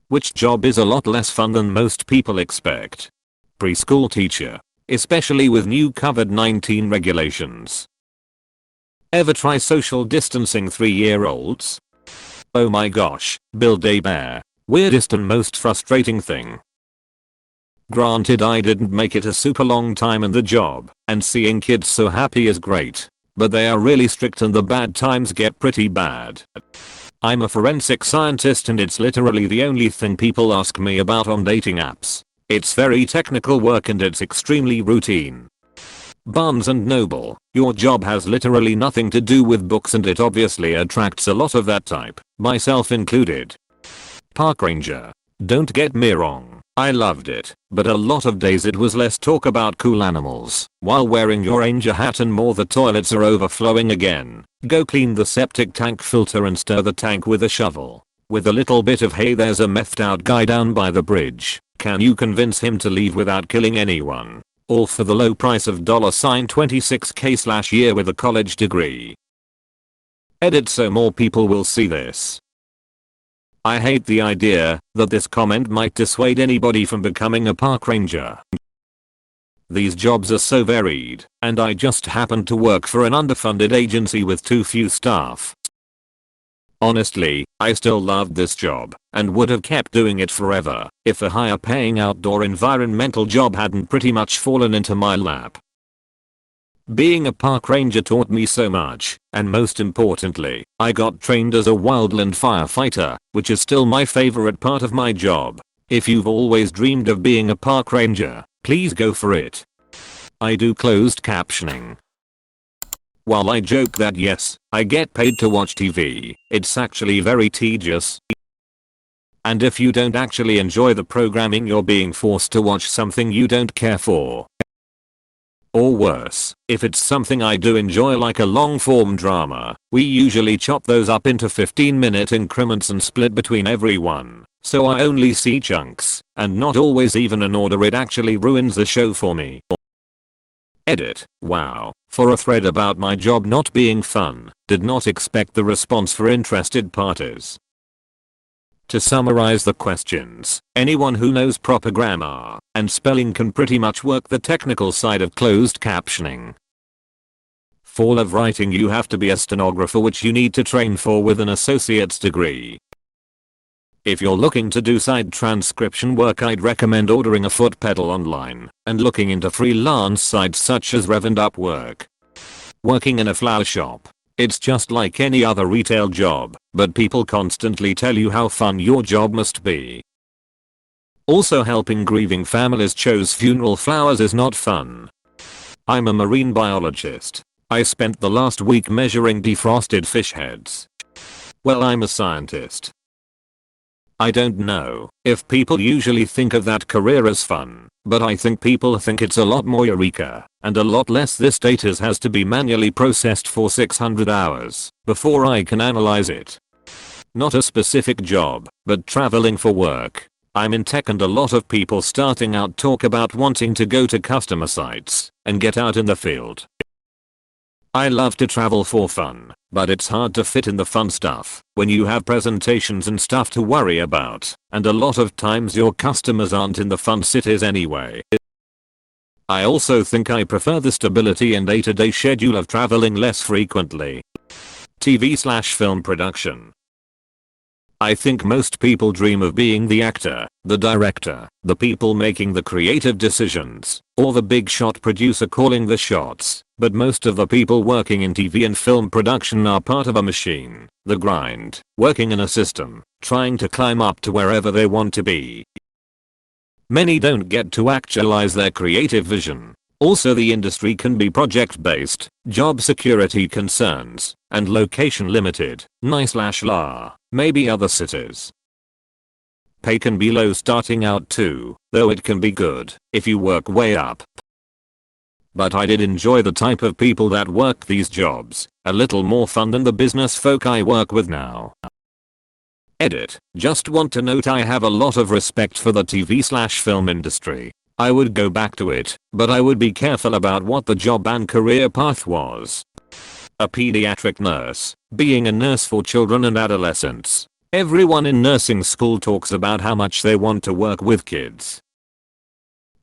which job is a lot less fun than most people expect. Preschool teacher. Especially with new COVID-19 regulations. Ever try social distancing 3-year-olds? Oh my gosh, build a bear. Weirdest and most frustrating thing. Granted, I didn't make it a super long time in the job, and seeing kids so happy is great. But they are really strict and the bad times get pretty bad. I'm a forensic scientist and it's literally the only thing people ask me about on dating apps. It's very technical work and it's extremely routine. Barnes and Noble, your job has literally nothing to do with books and it obviously attracts a lot of that type, myself included. Park ranger. Don't get me wrong, I loved it, but a lot of days it was less talk about cool animals, while wearing your ranger hat and more the toilets are overflowing again. Go clean the septic tank filter and stir the tank with a shovel. With a little bit of hey, there's a methed out guy down by the bridge. Can you convince him to leave without killing anyone? All for the low price of $26k/year with a college degree. Edit so more people will see this. I hate the idea that this comment might dissuade anybody from becoming a park ranger. These jobs are so varied, and I just happen to work for an underfunded agency with too few staff. Honestly, I still loved this job, and would have kept doing it forever, if a higher paying outdoor environmental job hadn't pretty much fallen into my lap. Being a park ranger taught me so much, and most importantly, I got trained as a wildland firefighter, which is still my favorite part of my job. If you've always dreamed of being a park ranger, please go for it. I do closed captioning. While I joke that yes, I get paid to watch TV, it's actually very tedious. And if you don't actually enjoy the programming, you're being forced to watch something you don't care for. Or worse, if it's something I do enjoy like a long form drama, we usually chop those up into 15-minute increments and split between everyone, so I only see chunks, and not always even in order. It actually ruins the show for me. Edit. Wow. For a thread about my job not being fun, did not expect the response for interested parties. To summarize the questions, anyone who knows proper grammar and spelling can pretty much work the technical side of closed captioning. For live writing, you have to be a stenographer, which you need to train for with an associate's degree. If you're looking to do side transcription work, I'd recommend ordering a foot pedal online and looking into freelance sites such as Rev and Upwork. Working in a flower shop. It's just like any other retail job, but people constantly tell you how fun your job must be. Also, helping grieving families choose funeral flowers is not fun. I'm a marine biologist. I spent the last week measuring defrosted fish heads. Well, I'm a scientist. I don't know if people usually think of that career as fun, but I think people think it's a lot more eureka, and a lot less this data has to be manually processed for 600 hours before I can analyze it. Not a specific job, but traveling for work. I'm in tech and a lot of people starting out talk about wanting to go to customer sites and get out in the field. I love to travel for fun, but it's hard to fit in the fun stuff when you have presentations and stuff to worry about, and a lot of times your customers aren't in the fun cities anyway. I also think I prefer the stability and day-to-day schedule of traveling less frequently. TV/film production. I think most people dream of being the actor, the director, the people making the creative decisions, or the big shot producer calling the shots, but most of the people working in TV and film production are part of a machine, the grind, working in a system, trying to climb up to wherever they want to be. Many don't get to actualize their creative vision. Also, the industry can be project-based, job security concerns, and location limited, nice/la, maybe other cities. Pay can be low starting out too, though it can be good if you work way up. But I did enjoy the type of people that work these jobs, a little more fun than the business folk I work with now. Edit. Just want to note I have a lot of respect for the TV/film industry. I would go back to it, but I would be careful about what the job and career path was. A pediatric nurse. Being a nurse for children and adolescents. Everyone in nursing school talks about how much they want to work with kids.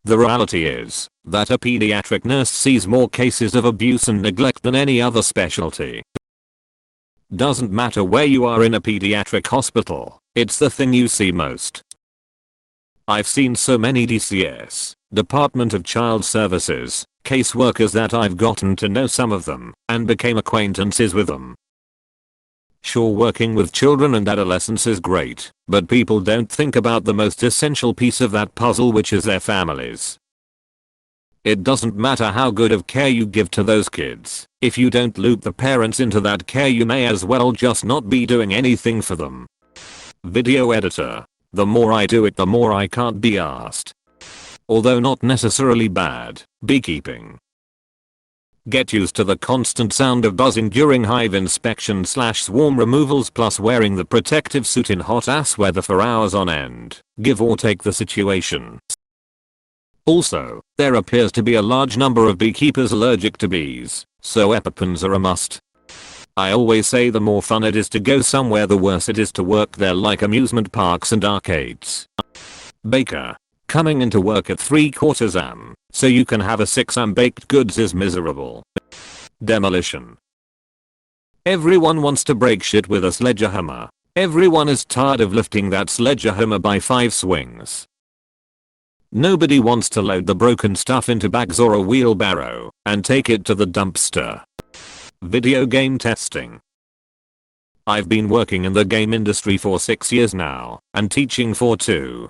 The reality is that a pediatric nurse sees more cases of abuse and neglect than any other specialty. Doesn't matter where you are in a pediatric hospital, it's the thing you see most. I've seen so many DCS, Department of Child Services, caseworkers that I've gotten to know some of them and became acquaintances with them. Sure, working with children and adolescents is great, but people don't think about the most essential piece of that puzzle, which is their families. It doesn't matter how good of care you give to those kids, if you don't loop the parents into that care, you may as well just not be doing anything for them. Video editor. The more I do it, the more I can't be asked. Although not necessarily bad. Beekeeping. Get used to the constant sound of buzzing during hive inspection / swarm removals, plus wearing the protective suit in hot ass weather for hours on end, give or take the situation. Also, there appears to be a large number of beekeepers allergic to bees, so EpiPens are a must. I always say the more fun it is to go somewhere, the worse it is to work there, like amusement parks and arcades. Baker. Coming into work at 3/4 am, so you can have a 6 am baked goods is miserable. Demolition. Everyone wants to break shit with a sledgehammer. Everyone is tired of lifting that sledgehammer by 5 swings. Nobody wants to load the broken stuff into bags or a wheelbarrow and take it to the dumpster. Video game testing. I've been working in the game industry for 6 years now and teaching for 2.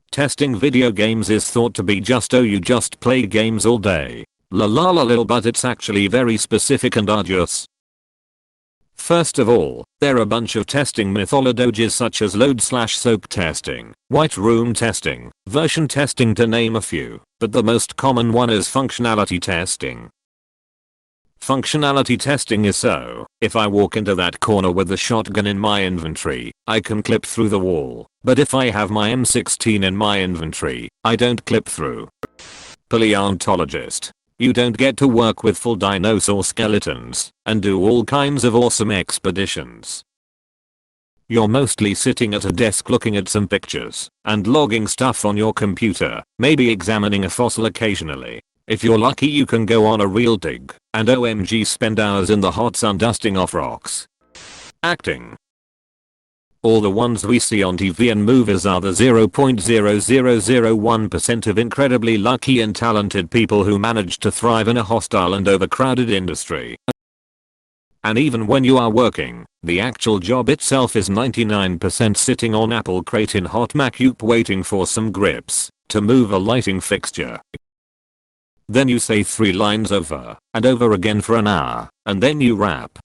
Testing video games is thought to be just, oh, you just play games all day. La la la lil, but it's actually very specific and arduous. First of all, there are a bunch of testing methodologies such as load/soak testing, white room testing, version testing, to name a few, but the most common one is functionality testing. Functionality testing is so, if I walk into that corner with the shotgun in my inventory, I can clip through the wall, but if I have my M16 in my inventory, I don't clip through. Paleontologist. You don't get to work with full dinosaur skeletons and do all kinds of awesome expeditions. You're mostly sitting at a desk looking at some pictures and logging stuff on your computer, maybe examining a fossil occasionally. If you're lucky, you can go on a real dig and OMG spend hours in the hot sun dusting off rocks. Acting. All the ones we see on TV and movies are the 0.0001% of incredibly lucky and talented people who manage to thrive in a hostile and overcrowded industry. And even when you are working, the actual job itself is 99% sitting on apple crate in hot Macup waiting for some grips to move a lighting fixture. Then you say 3 lines over and over again for an hour, and then you wrap.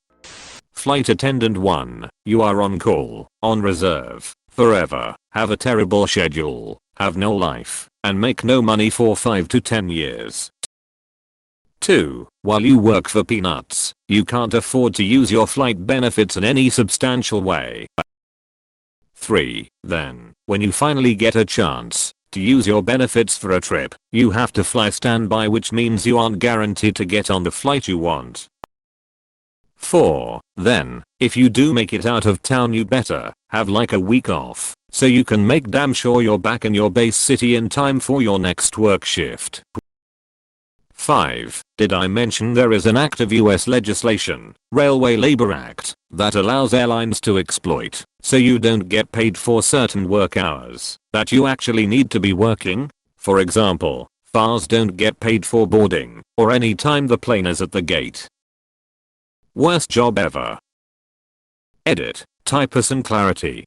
Flight attendant 1, you are on call, on reserve, forever, have a terrible schedule, have no life, and make no money for 5 to 10 years. 2, while you work for peanuts, you can't afford to use your flight benefits in any substantial way. 3, then, when you finally get a chance to use your benefits for a trip, you have to fly standby, which means you aren't guaranteed to get on the flight you want. 4, then, if you do make it out of town, you better have like a week off, so you can make damn sure you're back in your base city in time for your next work shift. 5. Did I mention there is an active US legislation, Railway Labor Act, that allows airlines to exploit, so you don't get paid for certain work hours that you actually need to be working? For example, FARs don't get paid for boarding or any time the plane is at the gate. Worst job ever. Edit, typos and clarity.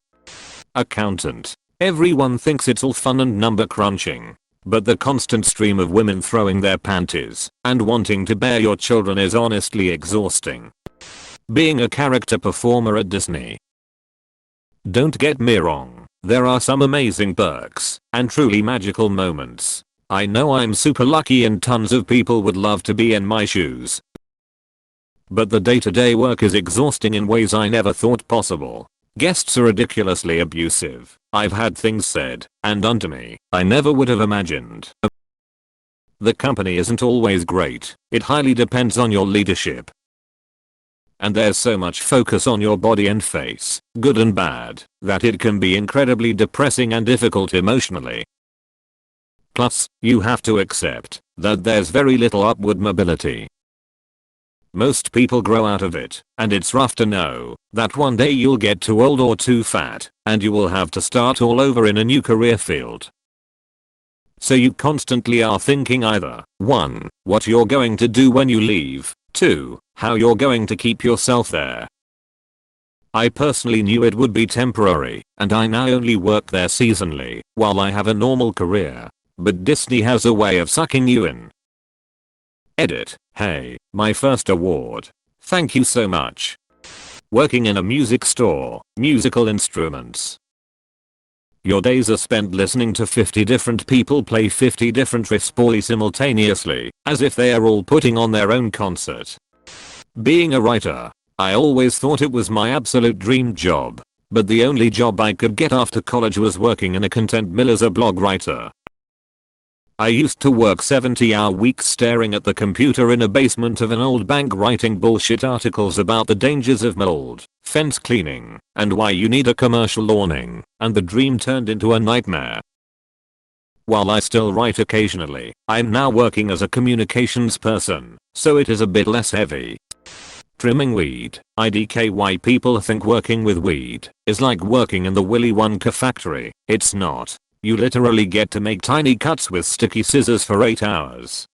Accountant. Everyone thinks it's all fun and number crunching. But the constant stream of women throwing their panties and wanting to bear your children is honestly exhausting. Being a character performer at Disney. Don't get me wrong, there are some amazing perks and truly magical moments. I know I'm super lucky and tons of people would love to be in my shoes. But the day-to-day work is exhausting in ways I never thought possible. Guests are ridiculously abusive. I've had things said and done to me I never would have imagined. The company isn't always great. It highly depends on your leadership. And there's so much focus on your body and face, good and bad, that it can be incredibly depressing and difficult emotionally. Plus, you have to accept that there's very little upward mobility. Most people grow out of it, and it's rough to know that one day you'll get too old or too fat, and you will have to start all over in a new career field. So you constantly are thinking either 1. What you're going to do when you leave, 2. How you're going to keep yourself there. I personally knew it would be temporary, and I now only work there seasonally, while I have a normal career. But Disney has a way of sucking you in. Edit. Hey, my first award. Thank you so much. Working in a music store, musical instruments. Your days are spent listening to 50 different people play 50 different riffs poorly simultaneously, as if they are all putting on their own concert. Being a writer, I always thought it was my absolute dream job, but the only job I could get after college was working in a content mill as a blog writer. I used to work 70-hour weeks staring at the computer in a basement of an old bank writing bullshit articles about the dangers of mold, fence cleaning, and why you need a commercial awning, and the dream turned into a nightmare. While I still write occasionally, I'm now working as a communications person, so it is a bit less heavy. Trimming weed, IDKY. People think working with weed is like working in the Willy Wonka factory. It's not. You literally get to make tiny cuts with sticky scissors for 8 hours.